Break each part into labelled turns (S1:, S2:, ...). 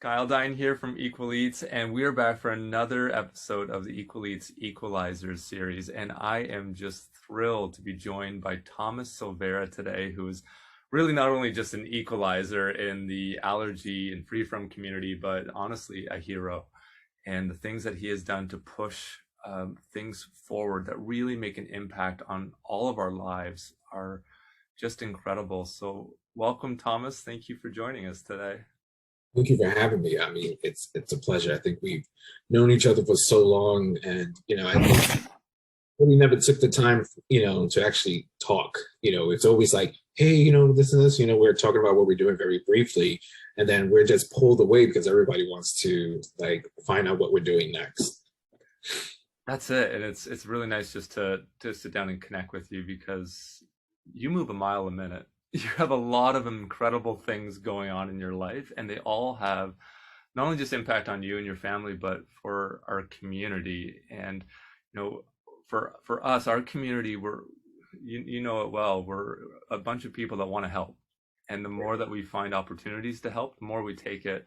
S1: Skyldine here from Equaleats, and we're back for another episode of the Equaleats Equalizers series. And I am just thrilled to be joined by Thomas Silvera today, who is really not only just an equalizer in the allergy and free from community, but honestly a hero. And the things that he has done to push things forward that really make an impact on all of our lives are just incredible. So, welcome, Thomas. Thank you for joining us today.
S2: Thank you for having me. I mean, it's a pleasure. I think we've known each other for so long, and I think we never took the time, to actually talk. It's always like, hey, this and this. We're talking about what we're doing very briefly, and then we're just pulled away because everybody wants to like find out what we're doing next.
S1: That's it, and it's really nice just to sit down and connect with you because you move a mile a minute. You have a lot of incredible things going on in your life, and they all have not only just impact on you and your family, but for our community. And for us, our community, you know it well. We're a bunch of people that want to help, and the more that we find opportunities to help, the more we take it.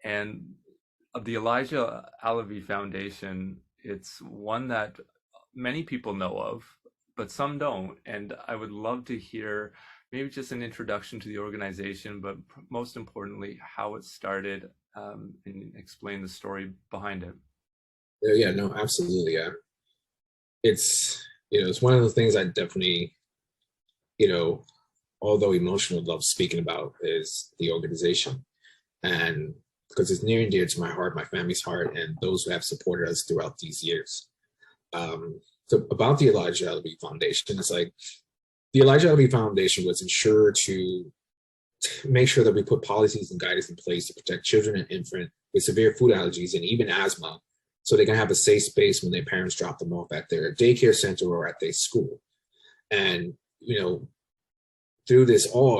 S1: And the Elijah Alavi Foundation, it's one that many people know of, but some don't. And I would love to hear maybe just an introduction to the organization, but most importantly, how it started, and explain the story behind it.
S2: Yeah, no, absolutely. Yeah, it's one of the things I definitely, you know, although emotional, love speaking about is the organization, and because it's near and dear to my heart, my family's heart, and those who have supported us throughout these years. So about the Elijah Alavi Foundation, it's like the Elijah Alavi Foundation was ensured to make sure that we put policies and guidance in place to protect children and infants with severe food allergies and even asthma, so they can have a safe space when their parents drop them off at their daycare center or at their school. And through this all,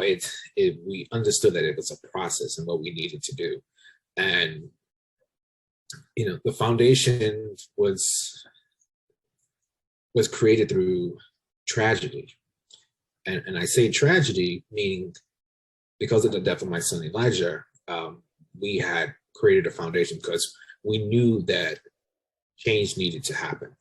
S2: we understood that it was a process and what we needed to do. And the foundation was created through tragedy, and I say tragedy meaning because of the death of my son Elijah. We had created a foundation because we knew that change needed to happen.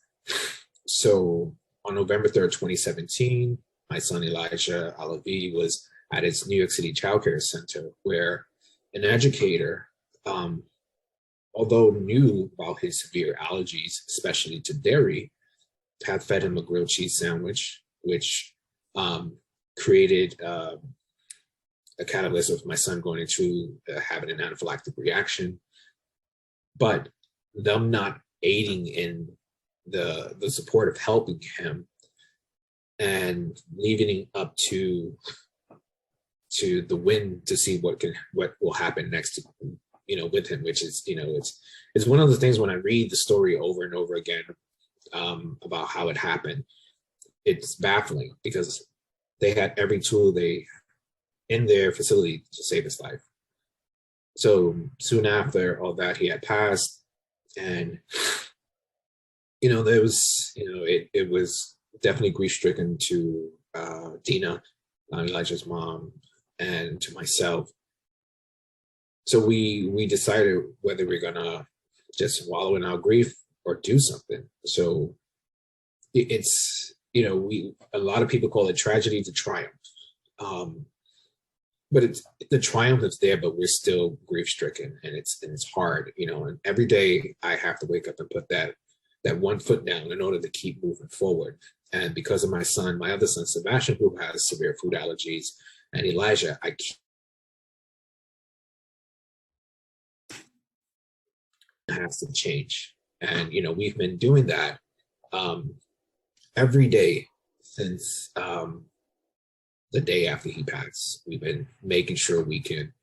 S2: So on November 3rd, 2017, my son Elijah Alavi was at his New York City childcare center, where an educator, although knew about his severe allergies, especially to dairy, had fed him a grilled cheese sandwich, which created a catalyst of my son going into having an anaphylactic reaction. But them not aiding in the support of helping him and leaving it up to the wind to see what will happen next, with him, which is, it's one of the things when I read the story over and over again, about how it happened, it's baffling because they had every tool they in their facility to save his life. So soon after all that, he had passed, and there was, it was definitely grief stricken to Dina, Elijah's mom, and to myself. So we decided whether we're gonna just wallow in our grief or do something. So it's, a lot of people call it tragedy to triumph. But it's the triumph is there, but we're still grief stricken, and it's hard, and every day I have to wake up and put that one foot down in order to keep moving forward. And because of my other son, Sebastian, who has severe food allergies, and Elijah, I have to change. And, we've been doing that every day since the day after he passed. We've been making sure we can,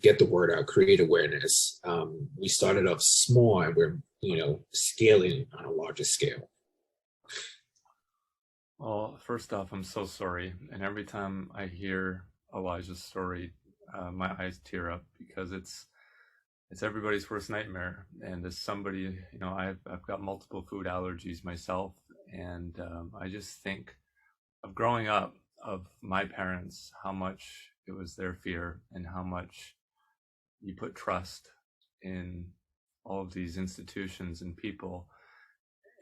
S2: get the word out, create awareness. We started off small, and we're, scaling on a larger scale.
S1: Well, first off, I'm so sorry. And every time I hear Elijah's story, my eyes tear up because it's everybody's worst nightmare. And as somebody, I've got multiple food allergies myself, and I just think of growing up, of my parents, how much it was their fear and how much you put trust in all of these institutions and people,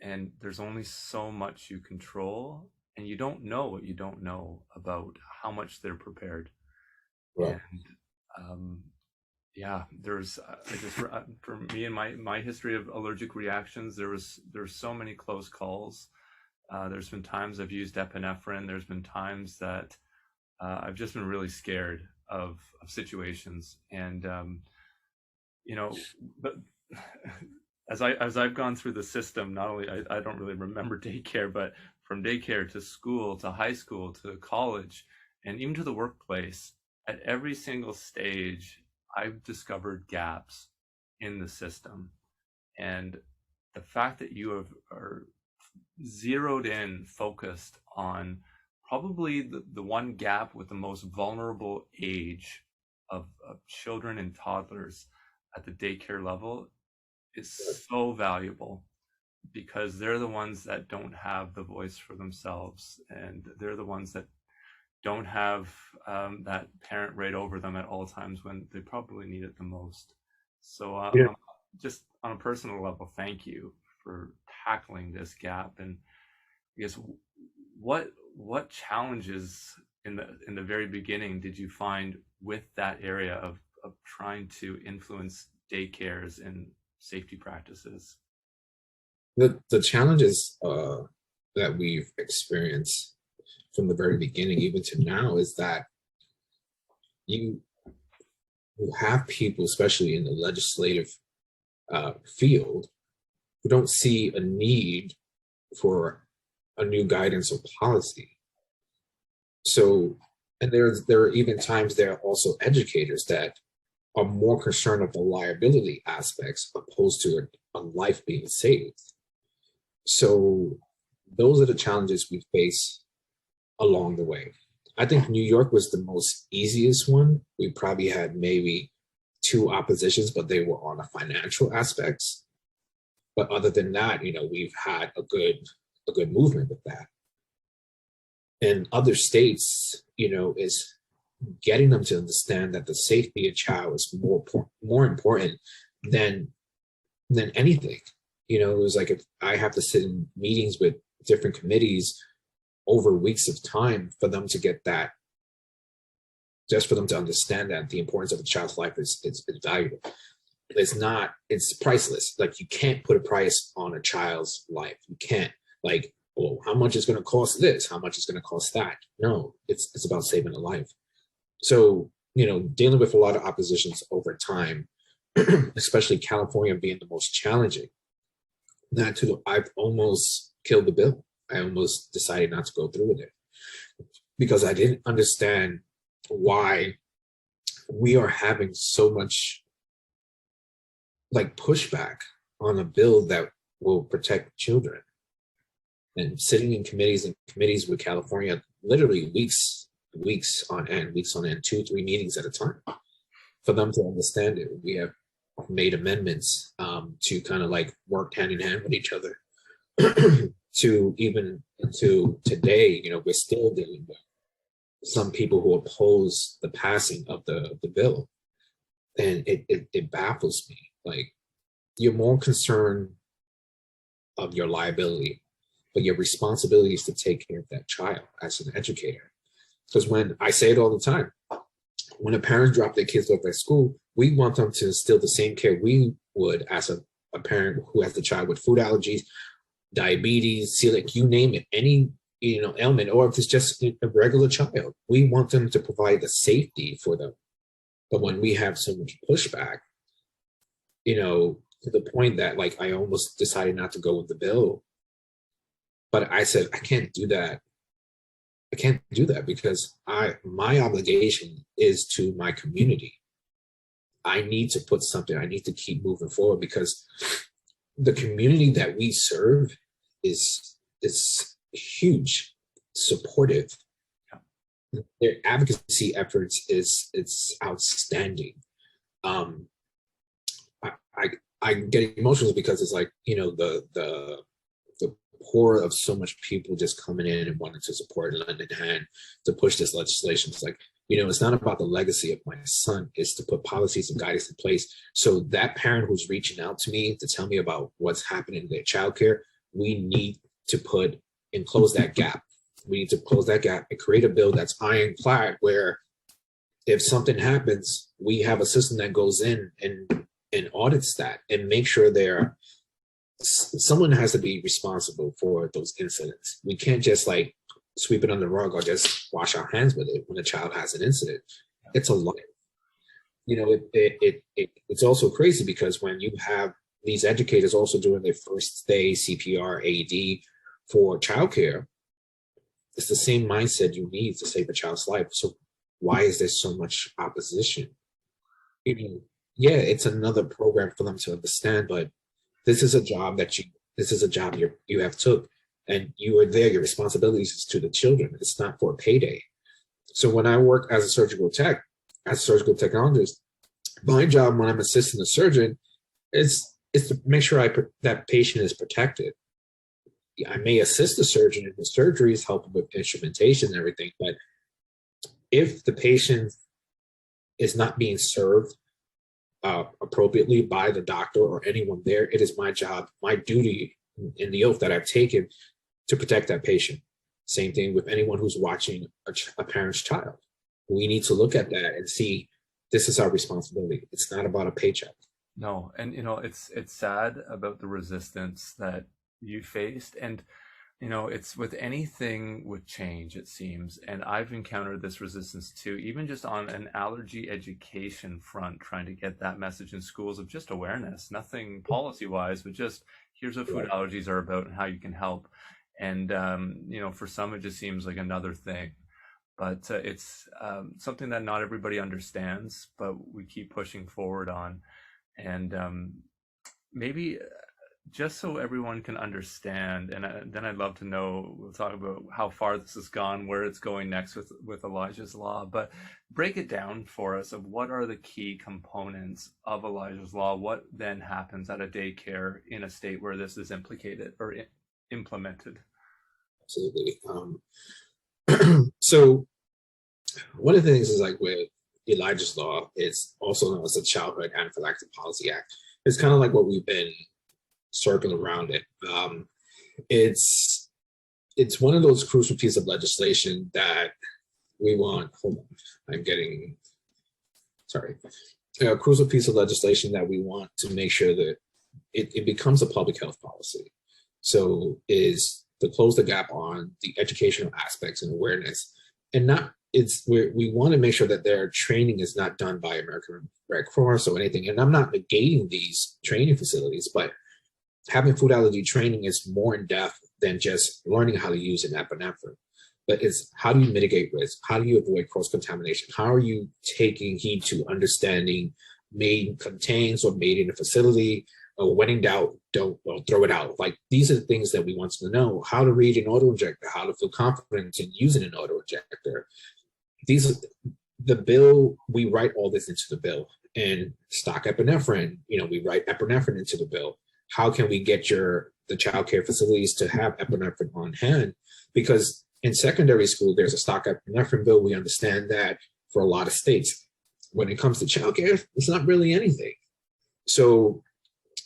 S1: and there's only so much you control, and you don't know what you don't know about how much they're prepared.
S2: Right.
S1: And um, yeah, there's I just for me and my history of allergic reactions, there's so many close calls. There's been times I've used epinephrine. There's been times that I've just been really scared of situations, and you know, but as I've gone through the system, not only I don't really remember daycare, but from daycare to school to high school to college and even to the workplace, at every single stage, I've discovered gaps in the system. And the fact that you are zeroed in, focused on probably the one gap with the most vulnerable age of children and toddlers at the daycare level is so valuable, because they're the ones that don't have the voice for themselves, and they're the ones that don't have that parent right over them at all times when they probably need it the most. So,
S2: Yeah.
S1: just on a personal level, thank you for tackling this gap. And I guess what challenges in the very beginning did you find with that area of trying to influence daycares and safety practices?
S2: The challenges that we've experienced from the very beginning, even to now, is that you you have people, especially in the legislative field, who don't see a need for a new guidance or policy. So, and there are even times there are also educators that are more concerned of the liability aspects opposed to a life being saved. So those are the challenges we face along the way. I think New York was the most easiest one. We probably had maybe two oppositions, but they were on the financial aspects. But other than that, we've had a good movement with that. In other states, is getting them to understand that the safety of child is more important than than anything. It was like if I have to sit in meetings with different committees over weeks of time for them to get that, just for them to understand that the importance of a child's life is valuable. It's priceless. Like, you can't put a price on a child's life. You can't, like, well, how much is going to cost this? How much is going to cost that? No, it's about saving a life. So, dealing with a lot of oppositions over time, especially California being the most challenging, I've almost killed the bill. I almost decided not to go through with it because I didn't understand why we are having so much like pushback on a bill that will protect children. And sitting in committees with California, literally weeks on end, 2-3 meetings at a time, for them to understand it. We have made amendments to kind of like work hand in hand with each other. To even to today, we're still dealing with some people who oppose the passing of the bill, and it baffles me. Like, you're more concerned of your liability, but your responsibility is to take care of that child as an educator. Because when I say it all the time, when a parent drop their kids off at school, we want them to instill the same care we would as a parent who has a child with food allergies, diabetes, celiac, you name it, any ailment, or if it's just a regular child. We want them to provide the safety for them. But when we have so much pushback, to the point that, like, I almost decided not to go with the bill. But I said, I can't do that. I can't do that because my obligation is to my community. I need to put something, I need to keep moving forward because the community that we serve is huge, supportive. Their advocacy efforts is outstanding. I get emotional because it's like, the pour of so much people just coming in and wanting to support and lend a hand to push this legislation. It's like, It's not about the legacy of my son. It's to put policies and guidance in place. So that parent who's reaching out to me to tell me about what's happening in their childcare, we need to put and close that gap. We need to close that gap and create a bill that's ironclad where if something happens, we have a system that goes in and audits that and make sure someone has to be responsible for those incidents. We can't just like sweep it under the rug or just wash our hands with it when a child has an incident. It's a life. It's also crazy because when you have these educators also doing their first day CPR, AED for childcare, it's the same mindset you need to save a child's life. So why is there so much opposition? Yeah, it's another program for them to understand, but this is a job you have took, and you are there. Your responsibilities is to the children. It's not for a payday. So when I work as a surgical technologist, my job when I'm assisting the surgeon is to make sure that patient is protected. I may assist the surgeon in his surgeries, help him with instrumentation and everything, but if the patient is not being served appropriately by the doctor or anyone there, it is my job, my duty, in the oath that I've taken to protect that patient. Same thing with anyone who's watching a parent's child. We need to look at that and see this is our responsibility. It's not about a paycheck.
S1: No, and it's sad about the resistance that you faced, and it's with anything with change, it seems, and I've encountered this resistance too, even just on an allergy education front, trying to get that message in schools of just awareness, nothing policy wise, but just here's what food allergies are about and how you can help. And for some it just seems like another thing, but it's something that not everybody understands, but we keep pushing forward on. And maybe just so everyone can understand, and then I'd love to know, we'll talk about how far this has gone, where it's going next with Elijah's Law, but break it down for us of what are the key components of Elijah's Law, what then happens at a daycare in a state where this is implicated or implemented.
S2: Absolutely. So one of the things is like with Elijah's Law, it's also known as the Childhood Anaphylactic Policy Act. It's kind of like what we've been circling around it. It's one of those crucial pieces of legislation that we want. Hold on, I'm getting sorry. A crucial piece of legislation that we want to make sure that it becomes a public health policy. So is to close the gap on the educational aspects and awareness, and not we want to make sure that their training is not done by American Red Cross or anything. And I'm not negating these training facilities, but having food allergy training is more in depth than just learning how to use an epinephrine. But it's how do you mitigate risk? How do you avoid cross-contamination? How are you taking heed to understanding made contains or made in a facility? Or when in doubt, don't throw it out. Like these are the things that we want to know: how to read an autoinjector, how to feel confident in using an autoinjector. The bill, we write all this into the bill. And stock epinephrine, we write epinephrine into the bill. How can we get the child care facilities to have epinephrine on hand? Because in secondary school, there's a stock epinephrine bill. We understand that for a lot of states. When it comes to child care, it's not really anything. So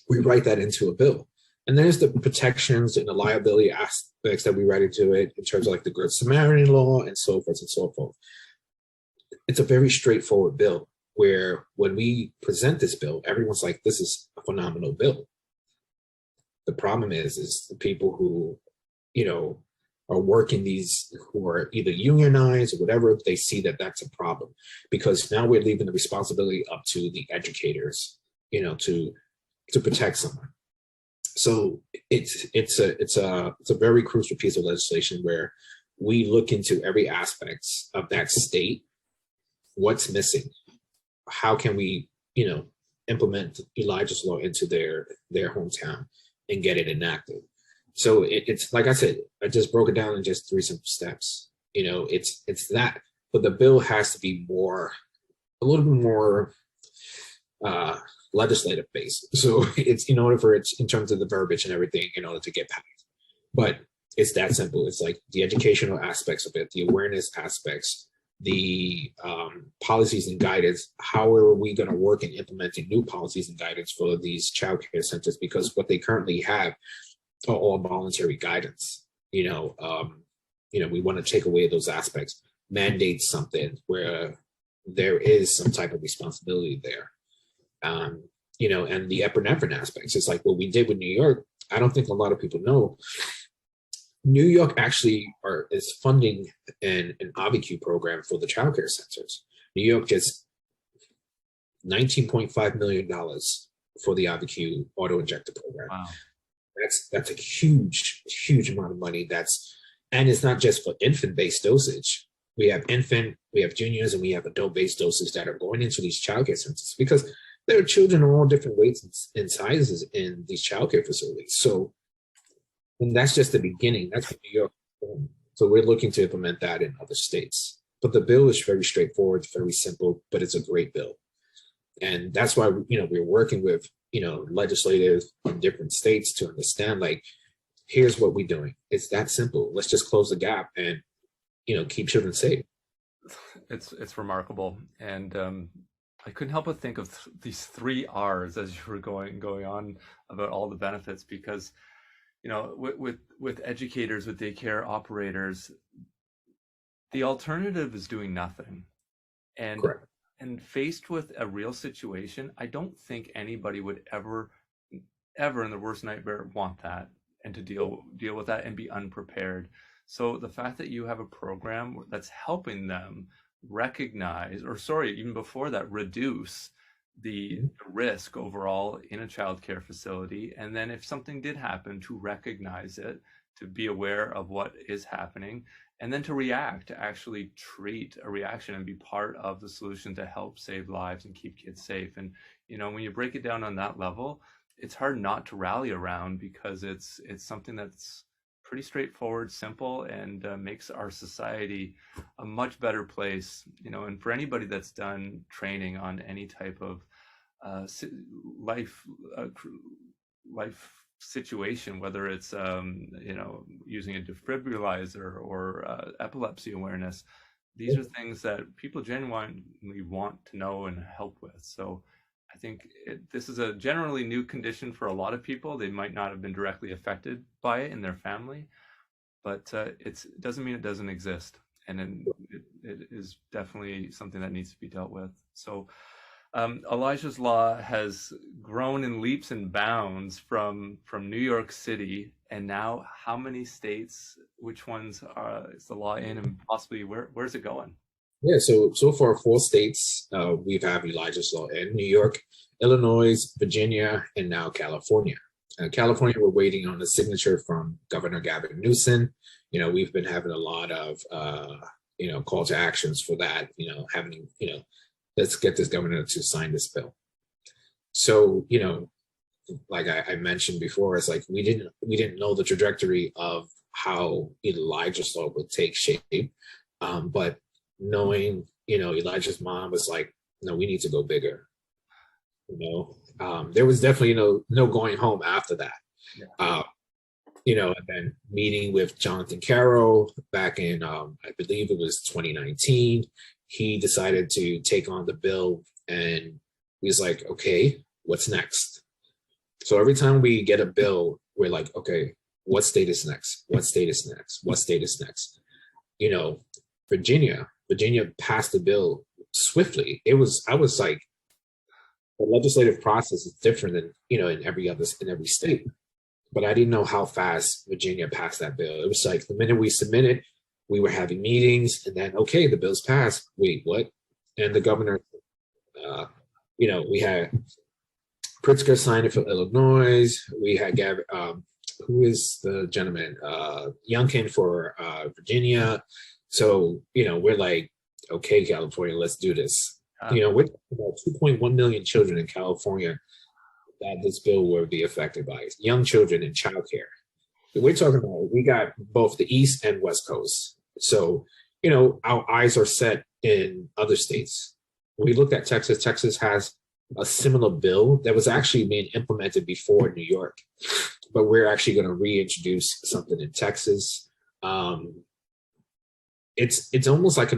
S2: we write that into a bill. And there's the protections and the liability aspects that we write into it in terms of like the Good Samaritan law and so forth and so forth. It's a very straightforward bill where when we present this bill, everyone's like, this is a phenomenal bill. The problem is the people who, are working who are either unionized or whatever, they see that that's a problem because now we're leaving the responsibility up to the educators, to protect someone. So it's a very crucial piece of legislation where we look into every aspect of that state. What's missing? How can we, implement Elijah's Law into their hometown and get it enacted? So it's like I said, I just broke it down in just 3 simple steps. It's that, but the bill has to be a little bit more legislative based. So it's in order for in terms of the verbiage and everything, in order to get passed. But it's that simple. It's like the educational aspects of it, the awareness aspects, the policies and guidance. How are we going to work in implementing new policies and guidance for these child care centers? Because what they currently have are all voluntary guidance. We want to take away those aspects, mandate something where there is some type of responsibility there. And the epinephrine aspects. It's like what we did with New York. I don't think a lot of people know. New York actually is funding an ABQ program for the child care centers. New York gets $19.5 million for the ABQ auto injector program.
S1: Wow.
S2: That's a huge, huge amount of money. And it's not just for infant-based dosage. We have infant, we have juniors, and we have adult-based doses that are going into these child care centers because there are children of all different weights and sizes in these child care facilities. So, and that's just the beginning. That's what New York. So we're looking to implement that in other states. But the bill is very straightforward, very simple, but it's a great bill. And that's why, we're working with, legislators in different states to understand, like, here's what we're doing. It's that simple. Let's just close the gap and, keep children safe.
S1: It's remarkable. And I couldn't help but think of these 3 R's as you were going on about all the benefits, because with educators, with daycare operators, the alternative is doing nothing. And
S2: Correct.
S1: And faced with a real situation, I don't think anybody would ever in the worst nightmare want that, and to deal with that and be unprepared. So the fact that you have a program that's helping them recognize, or sorry, even before that, reduce the risk overall in a child care facility, and then if something did happen, to recognize it, to be aware of what is happening, and then to react, to actually treat a reaction and be part of the solution to help save lives and keep kids safe. And when you break it down on that level, it's hard not to rally around, because it's something that's pretty straightforward, simple, and makes our society a much better place. And for anybody that's done training on any type of life situation, whether it's using a defibrillator or epilepsy awareness, these are things that people genuinely want to know and help with. So I think this is a generally new condition for a lot of people. They might not have been directly affected by it in their family, but it doesn't mean it doesn't exist. And it is definitely something that needs to be dealt with. So Elijah's Law has grown in leaps and bounds from New York City, and now how many states? Which ones is the law in, and possibly where's it going?
S2: Yeah, so far 4 states we've had Elijah's Law in: New York, Illinois, Virginia, and now California. California, we're waiting on the signature from Governor Gavin Newsom. We've been having a lot of call to actions for that. Let's get this governor to sign this bill. So, like I mentioned before, it's like we didn't know the trajectory of how Elijah's Law would take shape. But knowing, Elijah's mom was like, no, we need to go bigger. There was definitely, no going home after that.
S1: Yeah.
S2: And then meeting with Jonathan Carroll back in, I believe it was 2019, he decided to take on the bill, and he was like, okay, what's next? So every time we get a bill, we're like, okay, what state is next? What state is next? What state is next? Virginia passed the bill swiftly. I was like, the legislative process is different than, in every state. But I didn't know how fast Virginia passed that bill. It was like the minute we submitted, we were having meetings, and then, okay, the bill's passed. Wait, what? And the governor, we had Pritzker sign it for Illinois. We had who is the gentleman? Youngkin for Virginia. So, we're like, okay, California, let's do this. We're talking about 2.1 million children in California that this bill will be affected by. Young children in childcare. We're talking about, we got both the East and West Coast. So, our eyes are set in other states. We looked at Texas. Texas has a similar bill that was actually being implemented before New York, but we're actually going to reintroduce something in Texas. It's almost like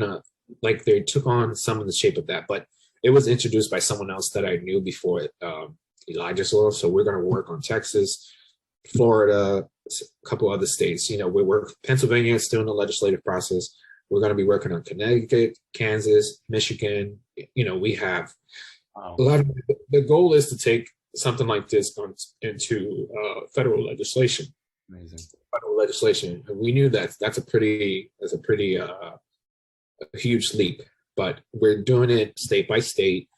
S2: like they took on some of the shape of that, but it was introduced by someone else that I knew before Elijah's Law. So we're going to work on Texas, Florida, a couple other states. You know, we work Pennsylvania is still in the legislative process. We're going to be working on Connecticut, Kansas, Michigan. You know, we have a
S1: Wow,
S2: lot of the goal is to take something like this into federal legislation.
S1: amazing.
S2: Federal legislation. And we knew that that's a pretty a huge leap, but we're doing it state by state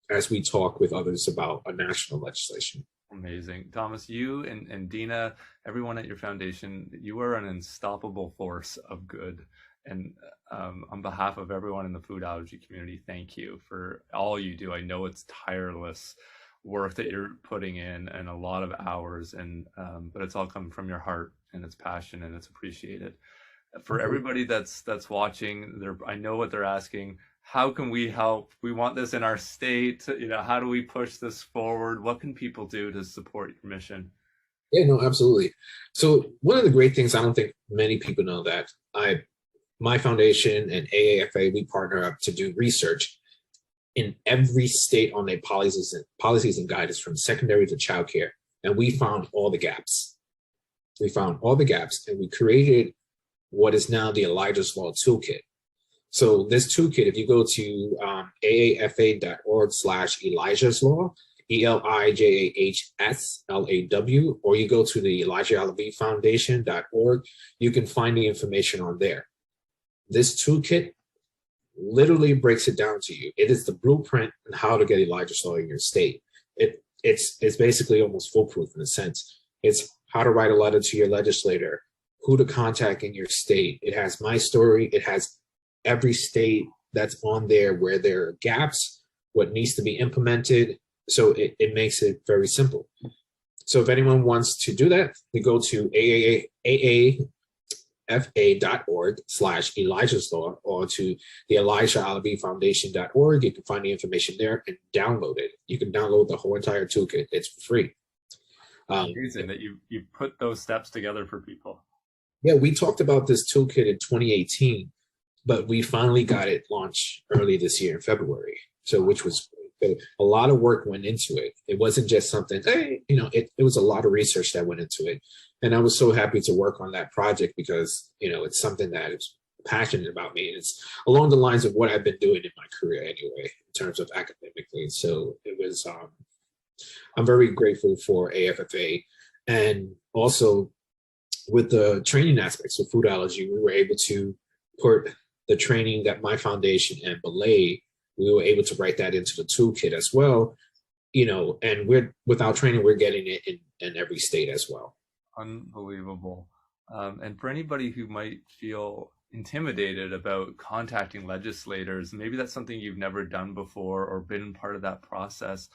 S2: as we talk with others about a national legislation.
S1: Amazing. Thomas, you and Dina, everyone at your foundation, you are an unstoppable force of good. And on behalf of everyone in the food allergy community, thank you for all you do. I know it's tireless work that you're putting in and a lot of hours, and but it's all coming from your heart and it's passion and it's appreciated. For everybody that's watching, I know what they're asking. How can we help? We want this in our state. You know, how do we push this forward? What can people do to support your mission?
S2: Yeah, no, absolutely. So one of the great things I don't think many people know that my foundation and AAFA, we partner up to do research in every state on their policies and guidance from secondary to childcare. And we found all the gaps. We found all the gaps and we created what is now the Elijah's Law Toolkit. So this toolkit, if you go to aafa.org/Elijah's Law, ELIJAHSLAW, or you go to the Elijah Alavi Foundation.org, you can find the information on there. This toolkit literally breaks it down to you. It is the blueprint on how to get Elijah's Law in your state. It's basically almost foolproof in a sense. It's how to write a letter to your legislator, who to contact in your state. It has my story. It has every state that's on there where there are gaps, what needs to be implemented. So it makes it very simple. So if anyone wants to do that, they go to aafa.org/Elijah's Law or to the Elijah Alavi Foundation.org. You can find the information there and download it. You can download the whole entire toolkit. It's free.
S1: Amazing that you put those steps together for people.
S2: Yeah, we talked about this toolkit in 2018, but we finally got it launched early this year in February. So, which was great. A lot of work went into it. It wasn't just something, hey, you know, it was a lot of research that went into it. And I was so happy to work on that project because, you know, it's something that is passionate about me. And it's along the lines of what I've been doing in my career anyway, in terms of academically. So it was, I'm very grateful for AFFA. And also with the training aspects of food allergy, we were able to put the training that my foundation and Belay, we were able to write that into the toolkit as well, you know, and with our training, we're getting it in every state as well.
S1: Unbelievable. And for anybody who might feel intimidated about contacting legislators, maybe that's something you've never done before or been part of that process.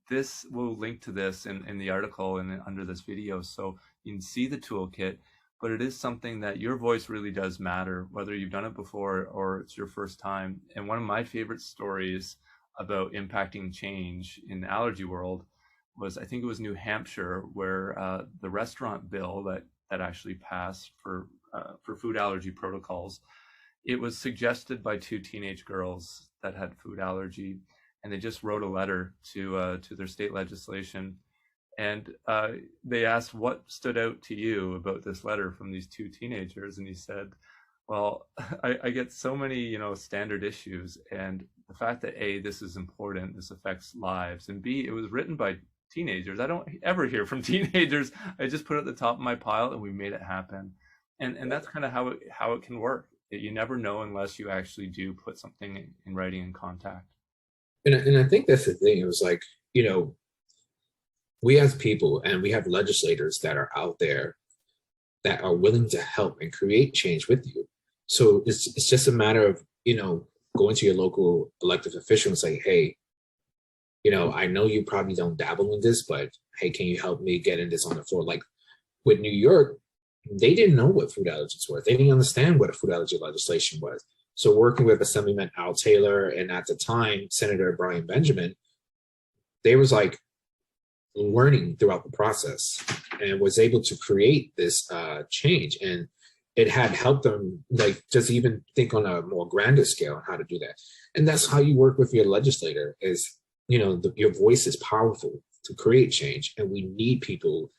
S1: This will link to this in the article and under this video, so you can see the toolkit. But it is something that your voice really does matter, whether you've done it before or it's your first time. And one of my favorite stories about impacting change in the allergy world was, I think it was New Hampshire, where the restaurant bill that actually passed for food allergy protocols, it was suggested by two teenage girls that had food allergy, and they just wrote a letter to their state legislation. And they asked, what stood out to you about this letter from these two teenagers? And he said, well, I get so many, you know, standard issues. And the fact that A, this is important, this affects lives. And B, it was written by teenagers. I don't ever hear from teenagers. I just put it at the top of my pile and we made it happen. And that's kind of how it can work. You never know unless you actually do put something in writing and contact.
S2: And I think that's the thing. It was like, you know, we as people and we have legislators that are out there that are willing to help and create change with you. So it's just a matter of, you know, going to your local elected official and saying, hey, you know, I know you probably don't dabble in this, but hey, can you help me getting this on the floor? Like with New York, they didn't know what food allergies were. They didn't understand what a food allergy legislation was. So working with Assemblyman Al Taylor and at the time, Senator Brian Benjamin, they was like learning throughout the process and was able to create this change. And it had helped them like just even think on a more grander scale on how to do that. And that's how you work with your legislator is, your voice is powerful to create change. And we need people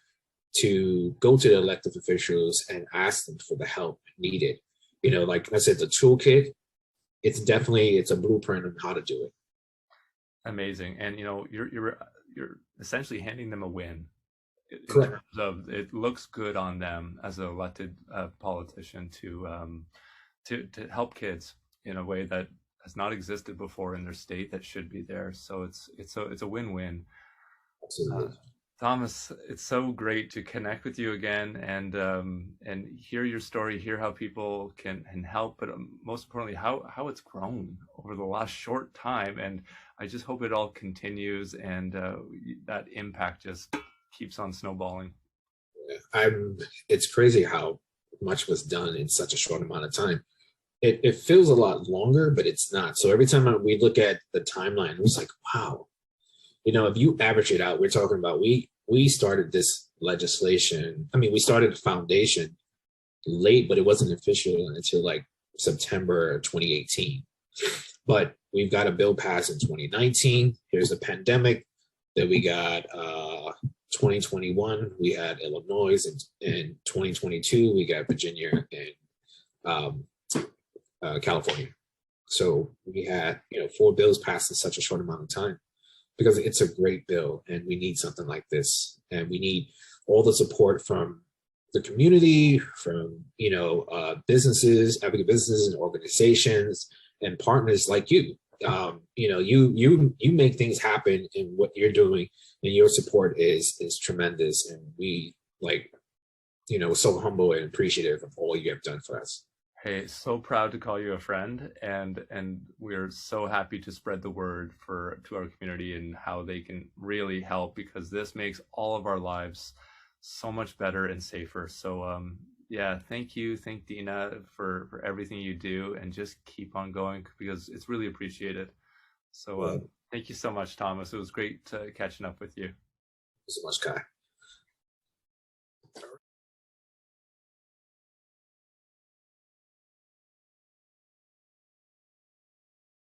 S2: to go to the elected officials and ask them for the help needed. Like I said, the toolkit, it's a blueprint on how to do it.
S1: Amazing. And you're essentially handing them a win in
S2: Correct.
S1: terms of it looks good on them as an elected politician to help kids in a way that has not existed before in their state that should be there. So it's a win-win. Uh,
S2: Absolutely.
S1: Thomas, it's so great to connect with you again and hear your story, hear how people can help, but most importantly, how it's grown over the last short time. And I just hope it all continues and that impact just keeps on snowballing.
S2: I'm it's crazy how much was done in such a short amount of time. It feels a lot longer, but it's not. So every time we look at the timeline, it was like, wow. If you average it out, we're talking about we started this legislation. I mean, we started the foundation late, but it wasn't official until like September 2018. But we've got a bill passed in 2019. Here's a pandemic. Then we got 2021. We had Illinois, and in 2022 we got Virginia and um, California. So we had 4 bills passed in such a short amount of time because it's a great bill, and we need something like this, and we need all the support from the community, from businesses, advocate businesses, and organizations, and partners like you. You make things happen in what you're doing, and your support is tremendous, and we so humble and appreciative of all you have done for us.
S1: Hey, so proud to call you a friend, and we're so happy to spread the word to our community and how they can really help because this makes all of our lives so much better and safer. So yeah, thank you, thank Dina for everything you do, and just keep on going because it's really appreciated. So
S2: Thank
S1: thank you so much, Thomas. It was great catching up with you.
S2: you so much, Kai.